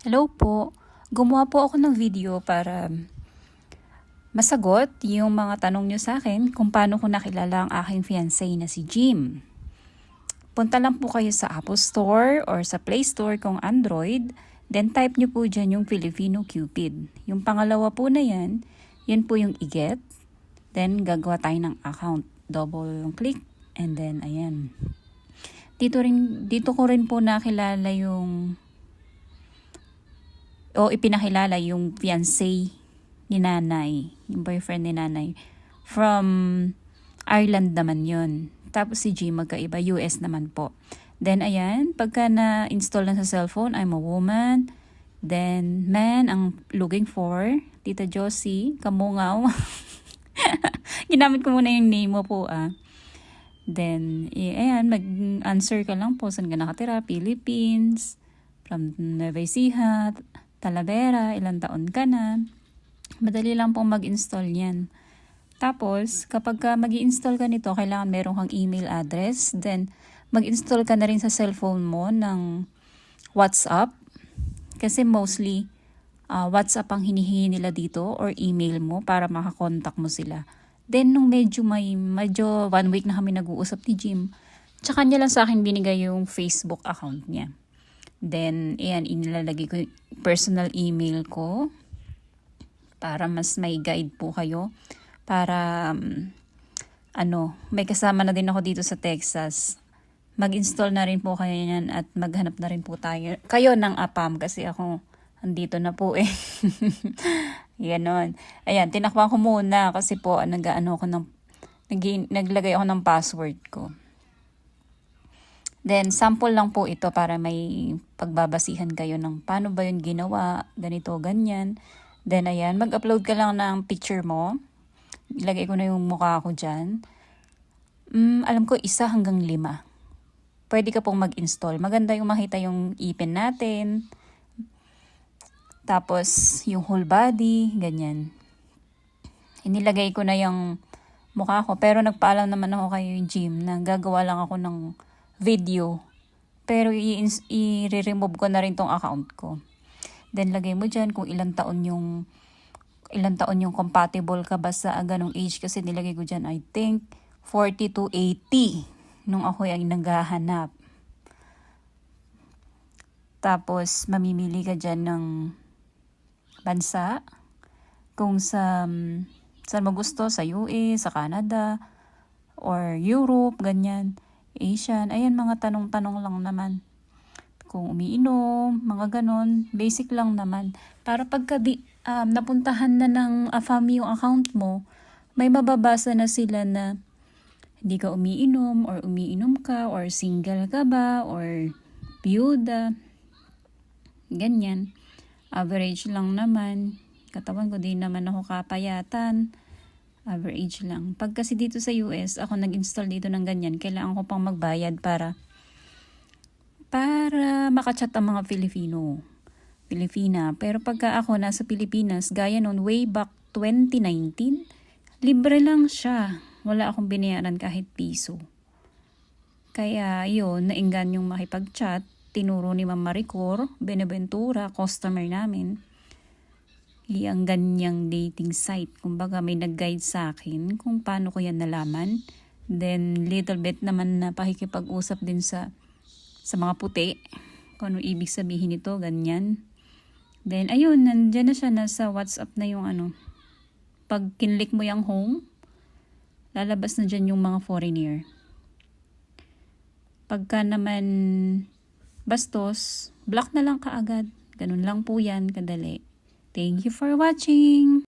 Hello po. Gumawa po ako ng video para masagot yung mga tanong nyo sa akin kung paano ko nakilala ang aking fiancé na si Jim. Punta lang po kayo sa Apple Store or sa Play Store kung Android. Then type nyo po dyan yung Filipino Cupid. Yung pangalawa po na yan po yung i-get. Then gagawa tayo ng account. Double click and then ayan. Dito ko rin po nakilala ipinakilala yung fiancé ni nanay, yung boyfriend ni nanay. From Ireland naman yun. Tapos si G magkaiba, US naman po. Then ayan, pagka na-install na sa cellphone, I'm a woman. Then man, ang looking for, Tita Josie, Kamungaw. Ginamit ko muna yung name mo po Then, ayan, mag-answer ka lang po. Saan ka nakatira? Philippines, from Nueva Ecija, Talavera, ilang taon ka na. Madali lang pong mag-install yan. Tapos, kapag mag-i-install ka nito, kailangan meron kang email address. Then, mag-install ka na rin sa cellphone mo ng WhatsApp. Kasi mostly, WhatsApp ang hinihingi nila dito or email mo para makakontak mo sila. Then, nung medyo 1 week na kami nag-uusap ni Jim, tsaka niya lang sa akin binigay yung Facebook account niya. Then, ayan, inilalagay ko yung personal email ko para mas may guide po kayo. Para, may kasama na din ako dito sa Texas. Mag-install na rin po kayo yan at maghanap na rin po kayo ng APAM kasi ako andito na po Ganon. Ayan, tinakpan ko muna kasi po naglagay ako ng password ko. Then, sample lang po ito para may pagbabasihan kayo ng paano ba yun ginawa, ganito, ganyan. Then, ayan, mag-upload ka lang ng picture mo. Ilagay ko na yung mukha ko dyan. Alam ko, 1 hanggang 5. Pwede ka pong mag-install. Maganda yung makita yung ipin natin. Tapos, yung whole body, ganyan. Inilagay ko na yung mukha ko. Pero nagpaalam naman ako kay Jim na gagawa lang ako ng video. Pero i-remove ko na rin tong account ko. Then lagay mo dyan kung ilang taon yung compatible ka ba sa ganong age. Kasi nilagay ko dyan, I think, 40 to 80 nung ako yung naghahanap. Tapos, mamimili ka dyan ng bansa. Kung saan mo gusto, sa US, sa Canada, or Europe, ganyan. Asian, ayan, mga tanong-tanong lang naman. Kung umiinom, mga ganon, basic lang naman. Para pagka napuntahan na ng AFAM yung account mo, may mababasa na sila na hindi ka umiinom, or umiinom ka, or single ka ba, or byuda. Ganyan. Average lang naman. Katawan ko, din naman ako kapayatan. Average lang. Pag kasi dito sa US, ako nag-install dito ng ganyan, kailangan ko pang magbayad para makachat ang mga Pilipina. Pero pagka ako nasa Pilipinas, gaya noon way back 2019, libre lang siya. Wala akong binayaran kahit piso. Kaya yun, nainggan yung makipag-chat. Tinuro ni Ma'am Maricor Benaventura, customer namin, ang ganyang dating site. Kumbaga may nag-guide sa akin kung paano ko yan nalaman. Then little bit naman na pakikipag-usap din sa mga puti. Kung ano ibig sabihin nito, ganyan. Then ayun, nandyan na siya, nasa WhatsApp na yung Pag kinlik mo yung home, lalabas na dyan yung mga foreigner. Pagka naman bastos, block na lang kaagad. Ganun lang po yan, kadali. Thank you for watching!